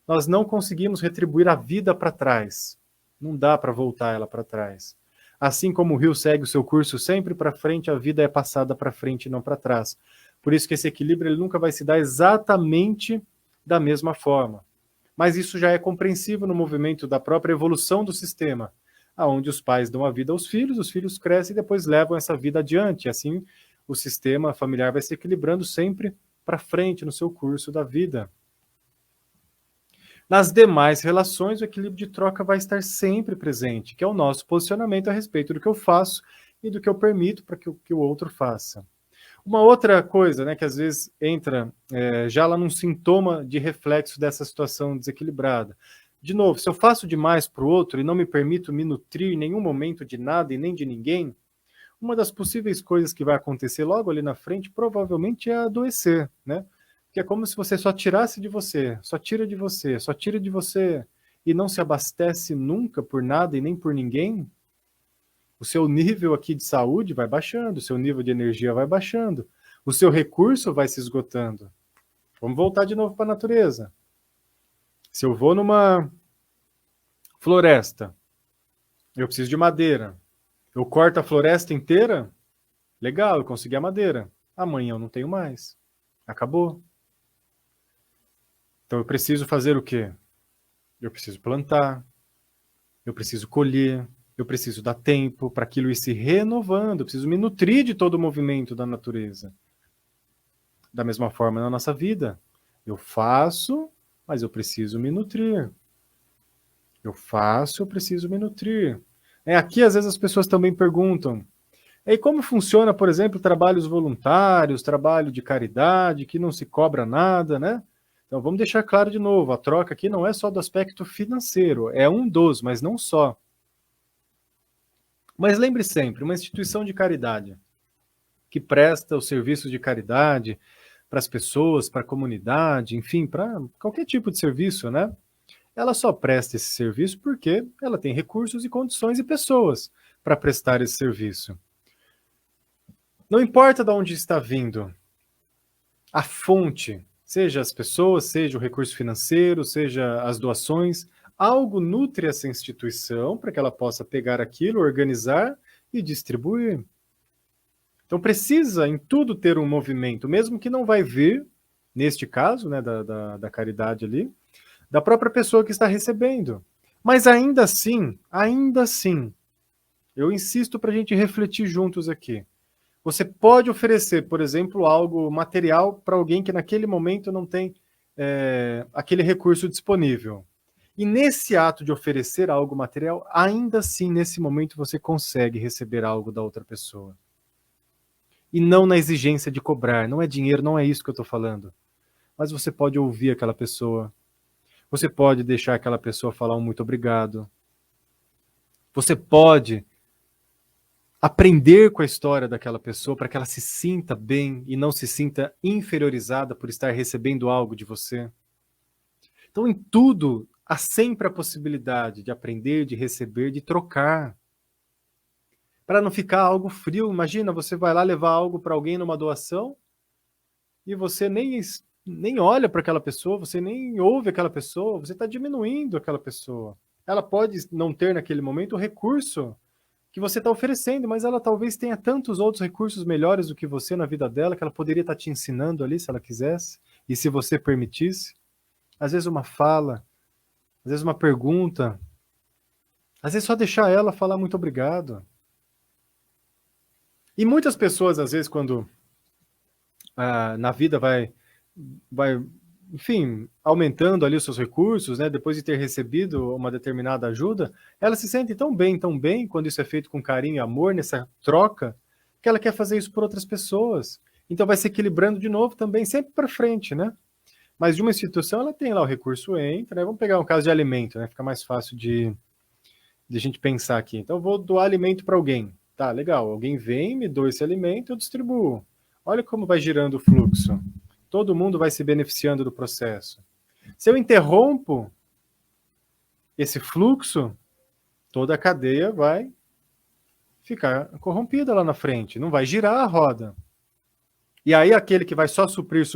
Nós não conseguimos retribuir a vida para trás. Não dá para voltar ela para trás. Assim como o rio segue o seu curso sempre para frente, a vida é passada para frente e não para trás. Por isso que esse equilíbrio ele nunca vai se dar exatamente da mesma forma. Mas isso já é compreensível no movimento da própria evolução do sistema, aonde os pais dão a vida aos filhos, os filhos crescem e depois levam essa vida adiante. Assim, o sistema familiar vai se equilibrando sempre para frente no seu curso da vida. Nas demais relações, o equilíbrio de troca vai estar sempre presente, que é o nosso posicionamento a respeito do que eu faço e do que eu permito para que o outro faça. Uma outra coisa, né, que às vezes entra já lá num sintoma de reflexo dessa situação desequilibrada. De novo, se eu faço demais para o outro e não me permito me nutrir em nenhum momento de nada e nem de ninguém, uma das possíveis coisas que vai acontecer logo ali na frente provavelmente é adoecer, né? Que é como se você só tirasse de você, só tira de você, só tira de você e não se abastece nunca por nada e nem por ninguém. O seu nível aqui de saúde vai baixando, o seu nível de energia vai baixando, o seu recurso vai se esgotando. Vamos voltar de novo para a natureza. Se eu vou numa floresta, eu preciso de madeira. Eu corto a floresta inteira, legal, eu consegui a madeira. Amanhã eu não tenho mais. Acabou. Então eu preciso fazer o quê? Eu preciso plantar, eu preciso colher, eu preciso dar tempo para aquilo ir se renovando, eu preciso me nutrir de todo o movimento da natureza. Da mesma forma na nossa vida. Eu faço, mas eu preciso me nutrir. Eu faço, eu preciso me nutrir. Aqui, às vezes, as pessoas também perguntam, e como funciona, por exemplo, trabalhos voluntários, trabalho de caridade, que não se cobra nada, né? Então, vamos deixar claro de novo, a troca aqui não é só do aspecto financeiro, é um dos, mas não só. Mas lembre sempre, uma instituição de caridade que presta os serviços de caridade para as pessoas, para a comunidade, enfim, para qualquer tipo de serviço, né? Ela só presta esse serviço porque ela tem recursos e condições e pessoas para prestar esse serviço. Não importa de onde está vindo a fonte, seja as pessoas, seja o recurso financeiro, seja as doações, algo nutre essa instituição para que ela possa pegar aquilo, organizar e distribuir. Então precisa em tudo ter um movimento, mesmo que não vai vir, neste caso, né, da caridade ali, da própria pessoa que está recebendo. Mas ainda assim, eu insisto para a gente refletir juntos aqui. Você pode oferecer, por exemplo, algo material para alguém que naquele momento não tem aquele recurso disponível. E nesse ato de oferecer algo material, ainda assim, nesse momento, você consegue receber algo da outra pessoa. E não na exigência de cobrar. Não é dinheiro, não é isso que eu estou falando. Mas você pode ouvir aquela pessoa. Você pode deixar aquela pessoa falar um muito obrigado. Você pode aprender com a história daquela pessoa para que ela se sinta bem e não se sinta inferiorizada por estar recebendo algo de você. Então, em tudo, há sempre a possibilidade de aprender, de receber, de trocar. Para não ficar algo frio. Imagina, você vai lá levar algo para alguém numa doação e você nem olha para aquela pessoa, você nem ouve aquela pessoa, você está diminuindo aquela pessoa. Ela pode não ter naquele momento o recurso que você está oferecendo, mas ela talvez tenha tantos outros recursos melhores do que você na vida dela, que ela poderia estar te ensinando ali, se ela quisesse, e se você permitisse. Às vezes uma fala, às vezes uma pergunta, às vezes só deixar ela falar muito obrigado. E muitas pessoas, às vezes, quando na vida vai, enfim, aumentando ali os seus recursos, né, depois de ter recebido uma determinada ajuda, ela se sente tão bem, quando isso é feito com carinho e amor, nessa troca, que ela quer fazer isso por outras pessoas. Então vai se equilibrando de novo também, sempre para frente, né? Mas de uma instituição, ela tem lá o recurso entra, né? Vamos pegar um caso de alimento, né? Fica mais fácil de a gente pensar aqui. Então eu vou doar alimento para alguém. Tá, legal. Alguém vem, me doa esse alimento, eu distribuo. Olha como vai girando o fluxo. Todo mundo vai se beneficiando do processo. Se eu interrompo, esse fluxo, toda a cadeia vai ficar corrompida lá na frente, não vai girar a roda. E aí aquele que vai só suprir,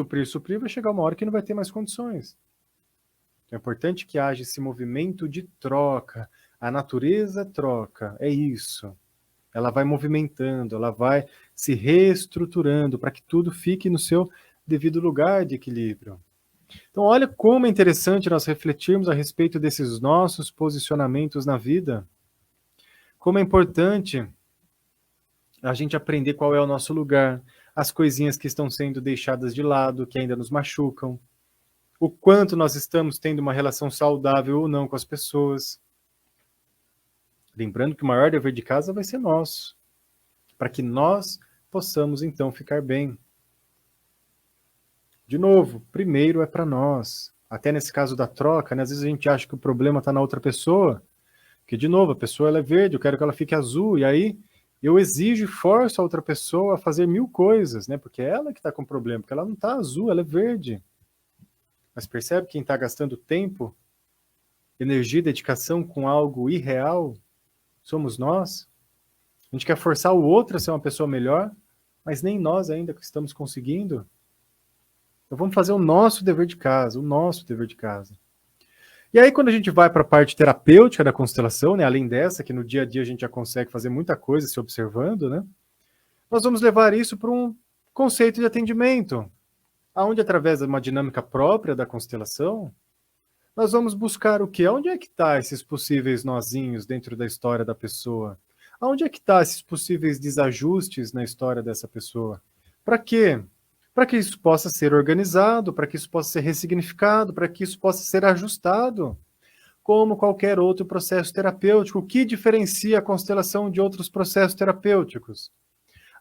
vai chegar uma hora que não vai ter mais condições. É importante que haja esse movimento de troca. A natureza troca, é isso. Ela vai movimentando, ela vai se reestruturando para que tudo fique no seu devido lugar de equilíbrio. Então, olha como é interessante nós refletirmos a respeito desses nossos posicionamentos na vida. Como é importante a gente aprender qual é o nosso lugar, as coisinhas que estão sendo deixadas de lado, que ainda nos machucam, o quanto nós estamos tendo uma relação saudável ou não com as pessoas. Lembrando que o maior dever de casa vai ser nosso, para que nós possamos então ficar bem. De novo, primeiro é para nós. Até nesse caso da troca, né, às vezes a gente acha que o problema está na outra pessoa, que de novo, a pessoa ela é verde, eu quero que ela fique azul, e aí eu exijo e forço a outra pessoa a fazer 1000 coisas, né, porque é ela que está com problema, porque ela não está azul, ela é verde. Mas percebe quem está gastando tempo, energia e dedicação com algo irreal? Somos nós. A gente quer forçar o outro a ser uma pessoa melhor, mas nem nós ainda estamos conseguindo. Então vamos fazer o nosso dever de casa, o nosso dever de casa. E aí quando a gente vai para a parte terapêutica da constelação, né, além dessa, que no dia a dia a gente já consegue fazer muita coisa se observando, né, nós vamos levar isso para um conceito de atendimento, onde através de uma dinâmica própria da constelação, nós vamos buscar o quê? Onde é que está esses possíveis nozinhos dentro da história da pessoa? Onde é que está esses possíveis desajustes na história dessa pessoa? Para quê? Para que isso possa ser organizado, para que isso possa ser ressignificado, para que isso possa ser ajustado, como qualquer outro processo terapêutico. O que diferencia a constelação de outros processos terapêuticos?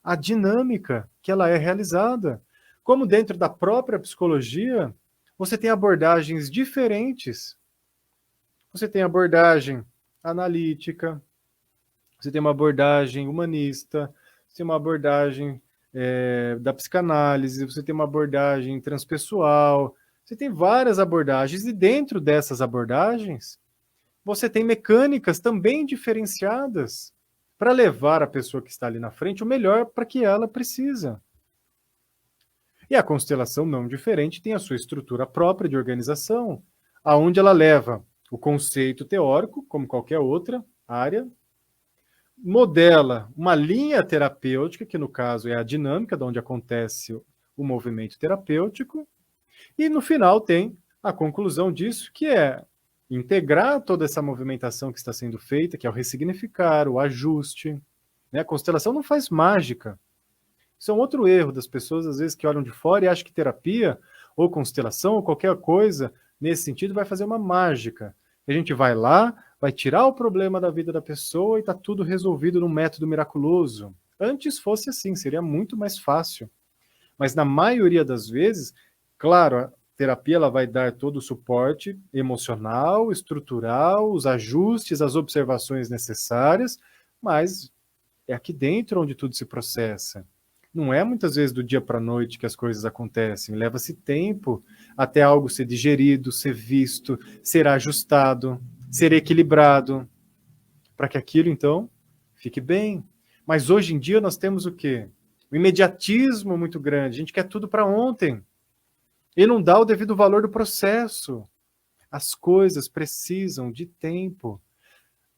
A dinâmica que ela é realizada. Como dentro da própria psicologia, você tem abordagens diferentes. Você tem abordagem analítica, você tem uma abordagem humanista, você tem uma abordagem da psicanálise, você tem uma abordagem transpessoal, você tem várias abordagens, e dentro dessas abordagens, você tem mecânicas também diferenciadas para levar a pessoa que está ali na frente o melhor para que ela precisa. E a constelação, não diferente, tem a sua estrutura própria de organização, aonde ela leva o conceito teórico, como qualquer outra área, modela uma linha terapêutica, que no caso é a dinâmica, de onde acontece o movimento terapêutico, e no final tem a conclusão disso, que é integrar toda essa movimentação que está sendo feita, que é o ressignificar, o ajuste. Né? A constelação não faz mágica. Isso é um outro erro das pessoas, às vezes, que olham de fora e acham que terapia, ou constelação, ou qualquer coisa, nesse sentido, vai fazer uma mágica. A gente vai lá, vai tirar o problema da vida da pessoa e está tudo resolvido num método miraculoso. Antes fosse assim, seria muito mais fácil. Mas na maioria das vezes, claro, a terapia ela vai dar todo o suporte emocional, estrutural, os ajustes, as observações necessárias, mas é aqui dentro onde tudo se processa. Não é muitas vezes do dia para a noite que as coisas acontecem. Leva-se tempo até algo ser digerido, ser visto, ser ajustado, ser equilibrado, para que aquilo, então, fique bem. Mas hoje em dia nós temos o quê? O imediatismo muito grande. A gente quer tudo para ontem. E não dá o devido valor do processo. As coisas precisam de tempo.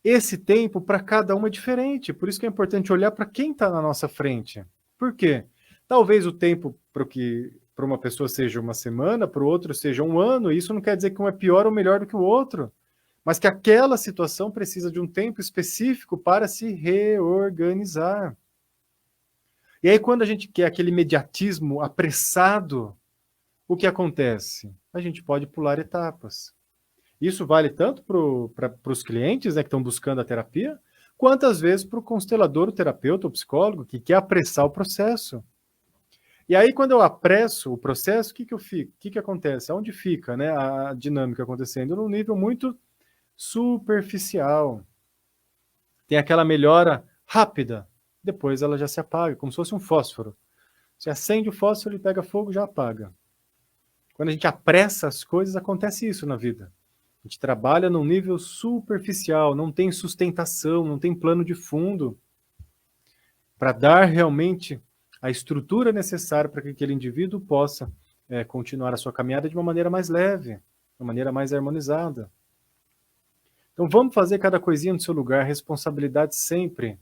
Esse tempo para cada uma é diferente. Por isso que é importante olhar para quem está na nossa frente. Por quê? Talvez o tempo para uma pessoa seja uma semana, para o outro seja um ano, e isso não quer dizer que um é pior ou melhor do que o outro, mas que aquela situação precisa de um tempo específico para se reorganizar. E aí, quando a gente quer aquele imediatismo apressado, o que acontece? A gente pode pular etapas. Isso vale tanto para os clientes, né, que estão buscando a terapia, quantas vezes para o constelador, o terapeuta, o psicólogo, que quer apressar o processo. E aí, quando eu apresso o processo, o que acontece? Onde fica, né, a dinâmica acontecendo? Num nível muito superficial. Tem aquela melhora rápida, depois ela já se apaga, como se fosse um fósforo. Você acende o fósforo, ele pega fogo, já apaga. Quando a gente apressa as coisas, acontece isso na vida. A gente trabalha num nível superficial, não tem sustentação, não tem plano de fundo para dar realmente a estrutura necessária para que aquele indivíduo possa continuar a sua caminhada de uma maneira mais leve, de uma maneira mais harmonizada. Então vamos fazer cada coisinha no seu lugar, responsabilidade sempre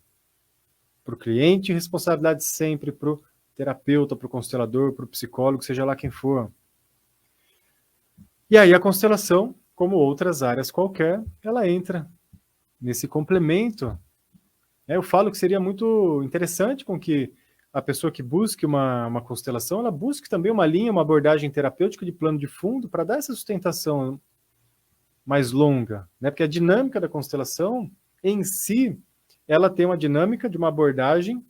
para o cliente, responsabilidade sempre para o terapeuta, para o constelador, para o psicólogo, seja lá quem for. E aí a constelação, como outras áreas qualquer, ela entra nesse complemento. Eu falo que seria muito interessante com que a pessoa que busque uma constelação, ela busque também uma linha, uma abordagem terapêutica de plano de fundo para dar essa sustentação mais longa, né? Porque a dinâmica da constelação em si, ela tem uma dinâmica de uma abordagem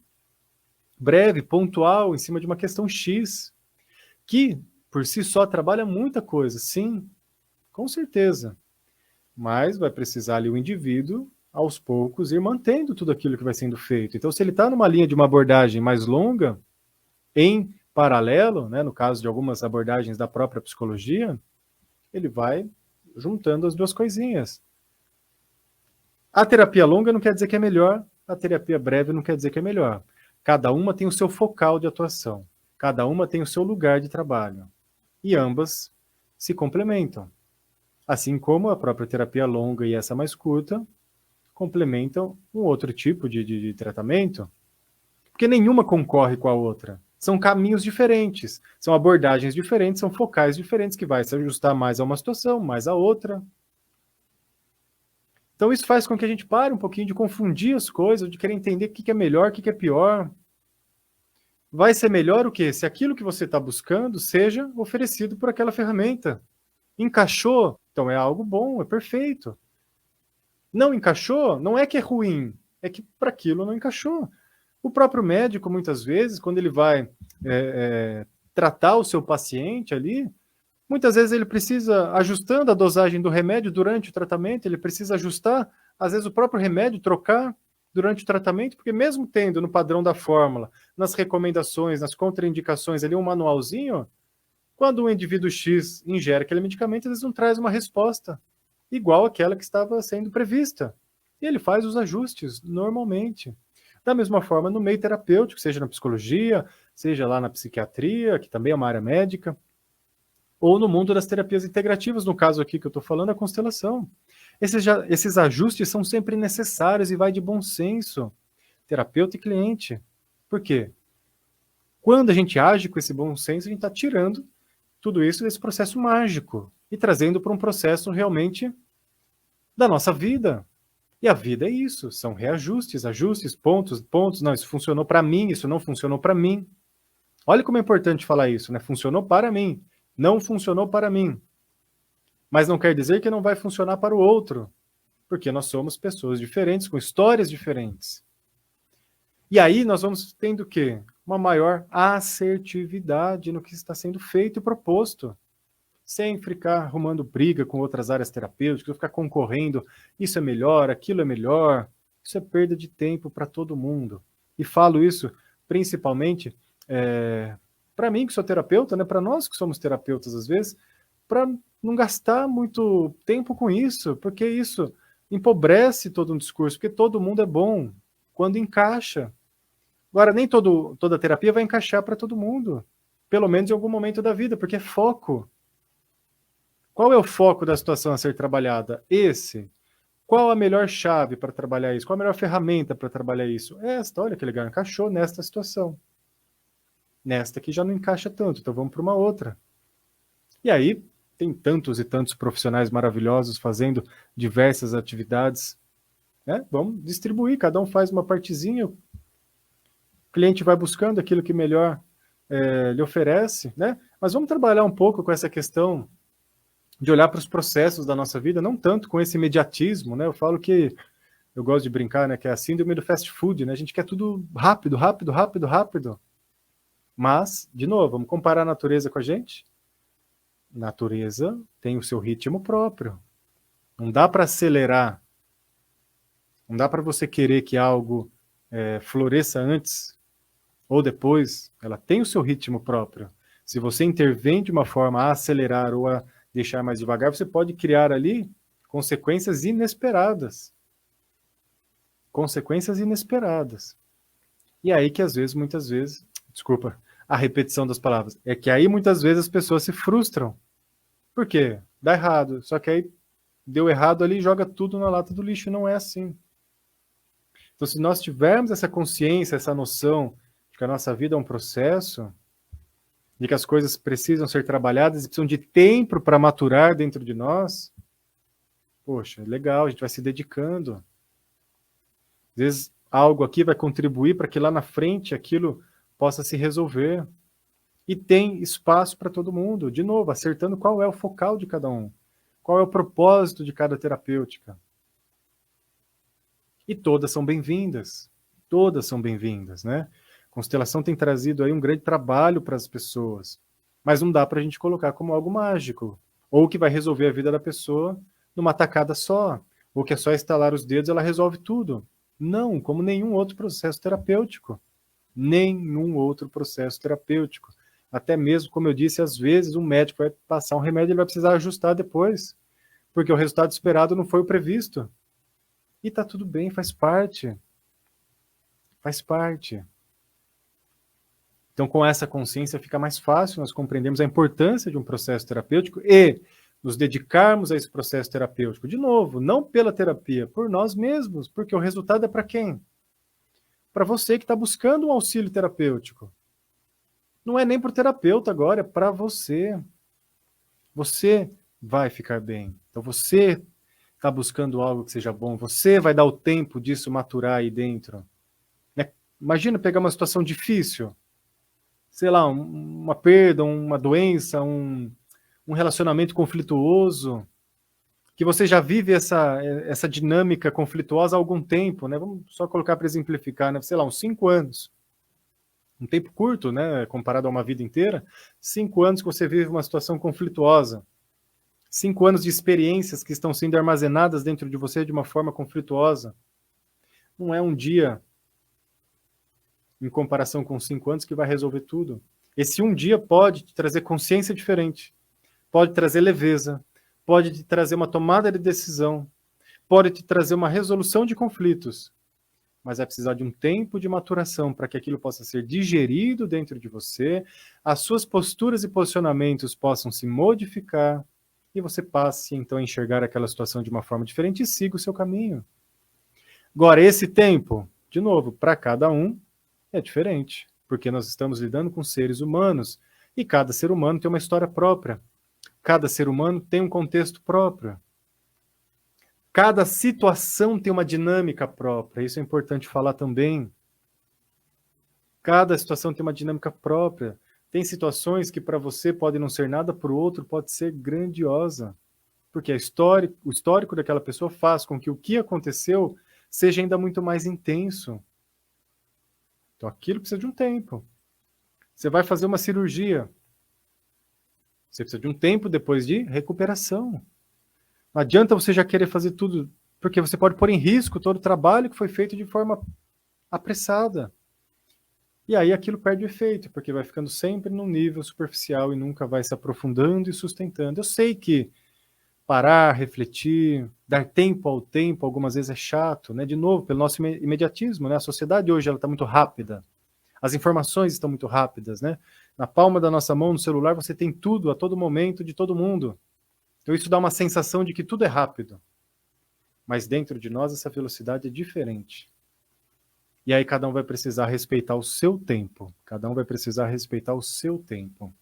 breve, pontual, em cima de uma questão X, que por si só trabalha muita coisa, sim, com certeza, mas vai precisar ali o indivíduo aos poucos ir mantendo tudo aquilo que vai sendo feito. Então, se ele está numa linha de uma abordagem mais longa, em paralelo, né, no caso de algumas abordagens da própria psicologia, ele vai juntando as duas coisinhas. A terapia longa não quer dizer que é melhor, a terapia breve não quer dizer que é melhor. Cada uma tem o seu focal de atuação, cada uma tem o seu lugar de trabalho, e ambas se complementam. Assim como a própria terapia longa e essa mais curta complementam um outro tipo de tratamento, porque nenhuma concorre com a outra. São caminhos diferentes, são abordagens diferentes, são focais diferentes que vai se ajustar mais a uma situação, mais a outra. Então isso faz com que a gente pare um pouquinho de confundir as coisas, de querer entender o que é melhor, o que é pior. Vai ser melhor o quê? Se aquilo que você está buscando seja oferecido por aquela ferramenta. Encaixou? Então é algo bom, é perfeito. Não encaixou? Não é que é ruim, é que para aquilo não encaixou. O próprio médico, muitas vezes, quando ele vai tratar o seu paciente ali, muitas vezes ele precisa, ajustando a dosagem do remédio durante o tratamento, ele precisa ajustar, às vezes, o próprio remédio, trocar durante o tratamento, porque mesmo tendo no padrão da fórmula, nas recomendações, nas contraindicações ali um manualzinho, quando o indivíduo X ingere aquele medicamento, eles não trazem uma resposta igual àquela que estava sendo prevista. E ele faz os ajustes normalmente. Da mesma forma, no meio terapêutico, seja na psicologia, seja lá na psiquiatria, que também é uma área médica, ou no mundo das terapias integrativas, no caso aqui que eu estou falando, a constelação. Esses ajustes são sempre necessários e vai de bom senso, terapeuta e cliente. Por quê? Quando a gente age com esse bom senso, a gente está tirando tudo isso desse processo mágico e trazendo para um processo realmente da nossa vida. E a vida é isso, são reajustes, ajustes, pontos, não, isso funcionou para mim, isso não funcionou para mim. Olha como é importante falar isso, né? Funcionou para mim, não funcionou para mim. Mas não quer dizer que não vai funcionar para o outro, porque nós somos pessoas diferentes, com histórias diferentes. E aí nós vamos tendo o quê? Uma maior assertividade no que está sendo feito e proposto. Sem ficar arrumando briga com outras áreas terapêuticas, ficar concorrendo, isso é melhor, aquilo é melhor. Isso é perda de tempo para todo mundo. E falo isso principalmente para mim que sou terapeuta, né, para nós que somos terapeutas às vezes, para não gastar muito tempo com isso, porque isso empobrece todo um discurso, porque todo mundo é bom quando encaixa. Agora, nem toda terapia vai encaixar para todo mundo, pelo menos em algum momento da vida, porque é foco. Qual é o foco da situação a ser trabalhada? Esse. Qual a melhor chave para trabalhar isso? Qual a melhor ferramenta para trabalhar isso? Esta, olha que legal, encaixou nesta situação. Nesta que já não encaixa tanto, então vamos para uma outra. E aí, tem tantos e tantos profissionais maravilhosos fazendo diversas atividades. Né? Vamos distribuir, cada um faz uma partezinha, o cliente vai buscando aquilo que melhor lhe oferece, né? Mas vamos trabalhar um pouco com essa questão de olhar para os processos da nossa vida, não tanto com esse imediatismo, né? Eu falo que, eu gosto de brincar, né, que é a síndrome do fast food, né? A gente quer tudo rápido, rápido, rápido, rápido. Mas, de novo, vamos comparar a natureza com a gente? Natureza tem o seu ritmo próprio. Não dá para acelerar. Não dá para você querer que algo floresça antes ou depois. Ela tem o seu ritmo próprio. Se você intervém de uma forma a acelerar ou a deixar mais devagar, você pode criar ali Consequências inesperadas. Consequências inesperadas. E aí que às vezes, muitas vezes, desculpa a repetição das palavras, é que aí muitas vezes as pessoas se frustram. Por quê? Dá errado. Só que aí deu errado ali e joga tudo na lata do lixo. Não é assim. Então, se nós tivermos essa consciência, essa noção de que a nossa vida é um processo, de que as coisas precisam ser trabalhadas e precisam de tempo para maturar dentro de nós, poxa, legal, a gente vai se dedicando. Às vezes, algo aqui vai contribuir para que lá na frente aquilo possa se resolver. E tem espaço para todo mundo. De novo, acertando qual é o focal de cada um. Qual é o propósito de cada terapêutica. E todas são bem-vindas. Todas são bem-vindas, né? Constelação tem trazido aí um grande trabalho para as pessoas. Mas não dá para a gente colocar como algo mágico. Ou que vai resolver a vida da pessoa numa tacada só. Ou que é só estalar os dedos e ela resolve tudo. Não, como nenhum outro processo terapêutico. Nenhum outro processo terapêutico. Até mesmo, como eu disse, às vezes um médico vai passar um remédio e ele vai precisar ajustar depois. Porque o resultado esperado não foi o previsto. E tá tudo bem, faz parte. Faz parte. Então, com essa consciência, fica mais fácil nós compreendermos a importância de um processo terapêutico e nos dedicarmos a esse processo terapêutico. De novo, não pela terapia, por nós mesmos, porque o resultado é para quem? Para você que está buscando um auxílio terapêutico. Não é nem para o terapeuta agora, é para você. Você vai ficar bem. Então, você está buscando algo que seja bom, você vai dar o tempo disso maturar aí dentro. Né? Imagina pegar uma situação difícil, sei lá, uma perda, uma doença, um relacionamento conflituoso, que você já vive essa dinâmica conflituosa há algum tempo, né? Vamos só colocar para exemplificar, né? Sei lá, uns 5 anos. Um tempo curto, né? Comparado a uma vida inteira. 5 anos que você vive uma situação conflituosa. 5 anos de experiências que estão sendo armazenadas dentro de você de uma forma conflituosa. Não é um dia, em comparação com 5 anos, que vai resolver tudo. Esse um dia pode te trazer consciência diferente, pode trazer leveza, pode te trazer uma tomada de decisão, pode te trazer uma resolução de conflitos, mas vai precisar de um tempo de maturação para que aquilo possa ser digerido dentro de você, as suas posturas e posicionamentos possam se modificar, e você passe, então, a enxergar aquela situação de uma forma diferente e siga o seu caminho. Agora, esse tempo, de novo, para cada um, é diferente, porque nós estamos lidando com seres humanos, e cada ser humano tem uma história própria. Cada ser humano tem um contexto próprio. Cada situação tem uma dinâmica própria, isso é importante falar também. Cada situação tem uma dinâmica própria. Tem situações que para você pode não ser nada, para o outro pode ser grandiosa. Porque o histórico daquela pessoa faz com que o que aconteceu seja ainda muito mais intenso. Então aquilo precisa de um tempo. Você vai fazer uma cirurgia. Você precisa de um tempo depois de recuperação. Não adianta você já querer fazer tudo, porque você pode pôr em risco todo o trabalho que foi feito de forma apressada. E aí aquilo perde o efeito, porque vai ficando sempre num nível superficial e nunca vai se aprofundando e sustentando. Eu sei que parar, refletir, dar tempo ao tempo, algumas vezes é chato, né? De novo, pelo nosso imediatismo, né? A sociedade hoje ela está muito rápida. As informações estão muito rápidas, né? Na palma da nossa mão, no celular, você tem tudo, a todo momento, de todo mundo. Então isso dá uma sensação de que tudo é rápido. Mas dentro de nós, essa velocidade é diferente. E aí cada um vai precisar respeitar o seu tempo. Cada um vai precisar respeitar o seu tempo.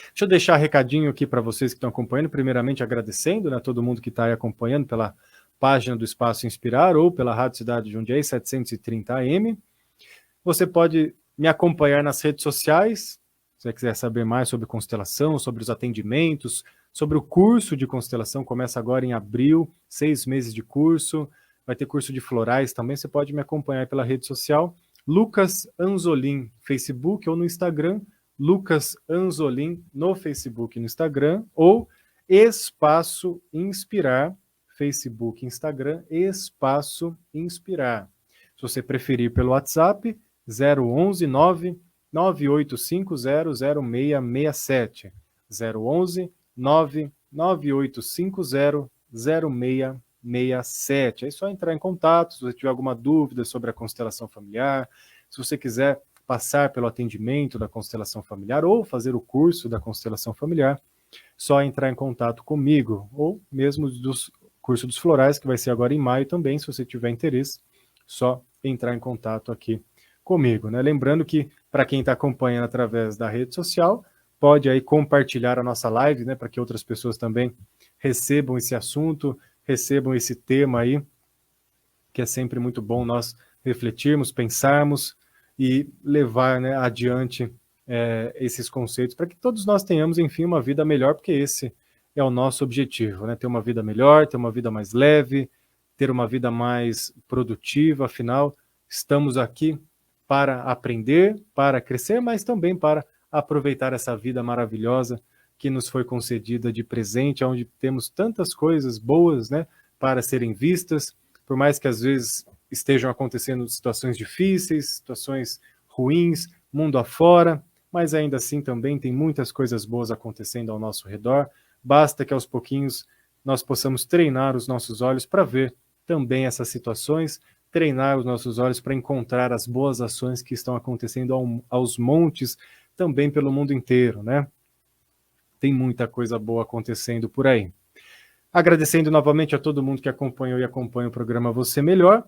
Deixa eu deixar um recadinho aqui para vocês que estão acompanhando. Primeiramente, agradecendo, né, todo mundo que está aí acompanhando pela página do Espaço Inspirar ou pela Rádio Cidade de Jundiaí, 730 AM. Você pode me acompanhar nas redes sociais, se você quiser saber mais sobre constelação, sobre os atendimentos, sobre o curso de constelação, começa agora em abril, 6 meses de curso, vai ter curso de florais também, você pode me acompanhar pela rede social, Lucas Anzolin, Facebook ou no Instagram, Lucas Anzolin no Facebook e no Instagram, ou Espaço Inspirar, Facebook, Instagram, Espaço Inspirar. Se você preferir pelo WhatsApp, 011 998500667. 011 9850-0667. É só entrar em contato se você tiver alguma dúvida sobre a constelação familiar, se você quiser passar pelo atendimento da constelação familiar ou fazer o curso da constelação familiar, só entrar em contato comigo, ou mesmo dos curso dos florais, que vai ser agora em maio também, se você tiver interesse, só entrar em contato aqui comigo, né? Lembrando que, para quem está acompanhando através da rede social, pode aí compartilhar a nossa live, né, para que outras pessoas também recebam esse assunto, recebam esse tema aí, que é sempre muito bom nós refletirmos, pensarmos e levar, né, adiante esses conceitos, para que todos nós tenhamos, enfim, uma vida melhor, porque esse é o nosso objetivo, né? Ter uma vida melhor, ter uma vida mais leve, ter uma vida mais produtiva, afinal, estamos aqui para aprender, para crescer, mas também para aproveitar essa vida maravilhosa que nos foi concedida de presente, onde temos tantas coisas boas, né, para serem vistas, por mais que às vezes estejam acontecendo situações difíceis, situações ruins, mundo afora, mas ainda assim também tem muitas coisas boas acontecendo ao nosso redor. Basta que aos pouquinhos nós possamos treinar os nossos olhos para ver também essas situações, treinar os nossos olhos para encontrar as boas ações que estão acontecendo aos montes, também pelo mundo inteiro, né? Tem muita coisa boa acontecendo por aí. Agradecendo novamente a todo mundo que acompanhou e acompanha o programa Você Melhor.